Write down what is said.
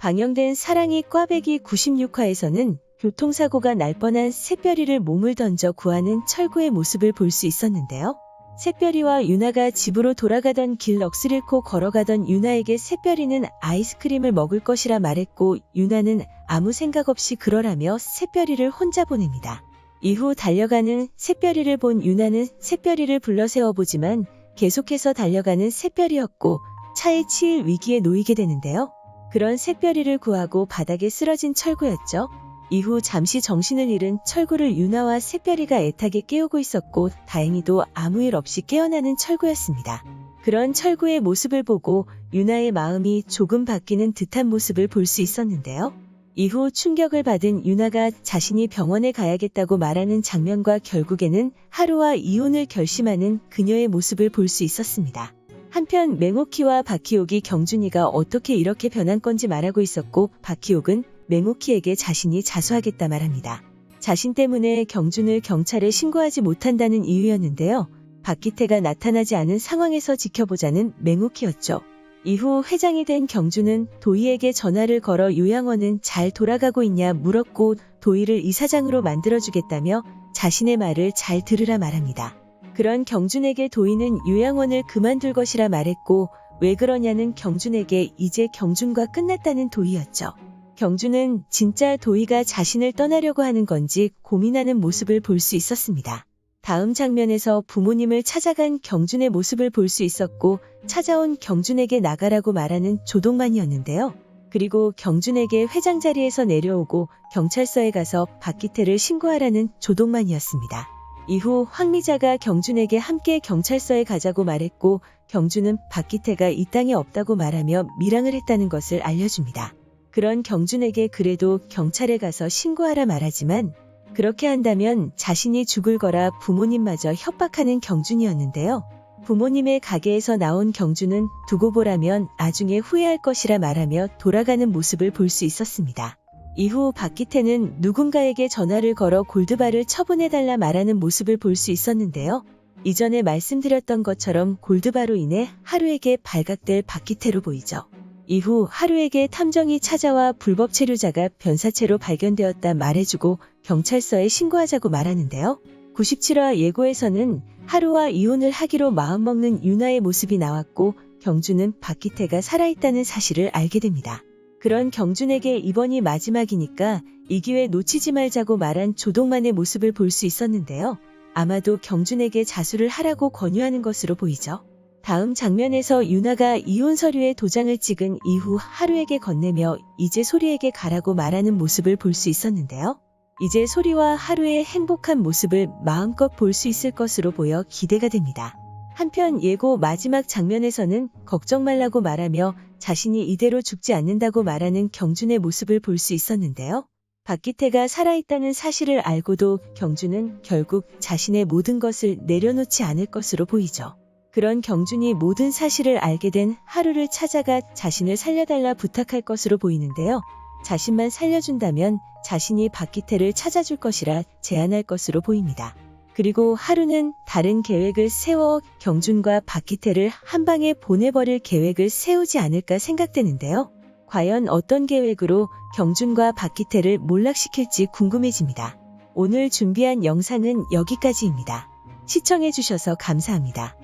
방영된 사랑이 꽈배기 96화에서는 교통사고가 날 뻔한 샛별이를 몸을 던져 구하는 철구의 모습을 볼 수 있었는데요. 샛별이와 유나가 집으로 돌아가던 길 넋을 잃고 걸어가던 유나에게 샛별이는 아이스크림을 먹을 것이라 말했고 유나는 아무 생각 없이 그러라며 샛별이를 혼자 보냅니다. 이후 달려가는 샛별이를 본 유나는 샛별이를 불러 세워보지만 계속해서 달려가는 샛별이였고 차에 치일 위기에 놓이게 되는데요. 그런 샛별이를 구하고 바닥에 쓰러진 철구였죠. 이후 잠시 정신을 잃은 철구를 유나와 샛별이가 애타게 깨우고 있었고 다행히도 아무 일 없이 깨어나는 철구였습니다. 그런 철구의 모습을 보고 유나의 마음이 조금 바뀌는 듯한 모습을 볼 수 있었는데요. 이후 충격을 받은 유나가 자신이 병원에 가야겠다고 말하는 장면과 결국에는 하루와 이혼을 결심하는 그녀의 모습을 볼 수 있었습니다. 한편 맹옥희와 박희옥이 경준이가 어떻게 이렇게 변한 건지 말하고 있었고 박희옥은 맹옥희에게 자신이 자수하겠다 말합니다. 자신 때문에 경준을 경찰에 신고하지 못한다는 이유였는데요. 박기태가 나타나지 않은 상황에서 지켜보자는 맹옥희였죠. 이후 회장이 된 경준은 도희에게 전화를 걸어 요양원은 잘 돌아가고 있냐 물었고 도희를 이사장으로 만들어주겠다며 자신의 말을 잘 들으라 말합니다. 그런 경준에게 도희는 요양원을 그만둘 것이라 말했고 왜 그러냐는 경준에게 이제 경준과 끝났다는 도희였죠. 경준은 진짜 도희가 자신을 떠나려고 하는 건지 고민하는 모습을 볼 수 있었습니다. 다음 장면에서 부모님을 찾아간 경준의 모습을 볼 수 있었고 찾아온 경준에게 나가라고 말하는 조동만이었는데요. 그리고 경준에게 회장 자리에서 내려오고 경찰서에 가서 박기태를 신고하라는 조동만이었습니다. 이후 황미자가 경준에게 함께 경찰서에 가자고 말했고 경준은 박기태가 이 땅에 없다고 말하며 밀항을 했다는 것을 알려줍니다. 그런 경준에게 그래도 경찰에 가서 신고하라 말하지만 그렇게 한다면 자신이 죽을 거라 부모님마저 협박하는 경준이었는데요. 부모님의 가게에서 나온 경준은 두고 보라면 나중에 후회할 것이라 말하며 돌아가는 모습을 볼 수 있었습니다. 이후 박기태는 누군가에게 전화를 걸어 골드바를 처분해달라 말하는 모습을 볼 수 있었는데요. 이전에 말씀드렸던 것처럼 골드바로 인해 하루에게 발각될 박기태로 보이죠. 이후 하루에게 탐정이 찾아와 불법 체류자가 변사체로 발견되었다 말해주고 경찰서에 신고하자고 말하는데요. 97화 예고에서는 하루와 이혼을 하기로 마음먹는 유나의 모습이 나왔고 경준은 박기태가 살아있다는 사실을 알게 됩니다. 그런 경준에게 이번이 마지막이니까 이 기회 놓치지 말자고 말한 조동만의 모습을 볼 수 있었는데요. 아마도 경준에게 자수를 하라고 권유하는 것으로 보이죠. 다음 장면에서 유나가 이혼 서류에 도장을 찍은 이후 하루에게 건네며 이제 소리에게 가라고 말하는 모습을 볼 수 있었는데요. 이제 소리와 하루의 행복한 모습을 마음껏 볼 수 있을 것으로 보여 기대가 됩니다. 한편 예고 마지막 장면에서는 걱정 말라고 말하며 자신이 이대로 죽지 않는다고 말하는 경준의 모습을 볼 수 있었는데요. 박기태가 살아있다는 사실을 알고도 경준은 결국 자신의 모든 것을 내려놓지 않을 것으로 보이죠. 그런 경준이 모든 사실을 알게 된 하루를 찾아가 자신을 살려달라 부탁할 것으로 보이는데요. 자신만 살려준다면 자신이 박기태를 찾아줄 것이라 제안할 것으로 보입니다. 그리고 하루는 다른 계획을 세워 경준과 박기태를 한 방에 보내버릴 계획을 세우지 않을까 생각되는데요. 과연 어떤 계획으로 경준과 박기태를 몰락시킬지 궁금해집니다. 오늘 준비한 영상은 여기까지입니다. 시청해주셔서 감사합니다.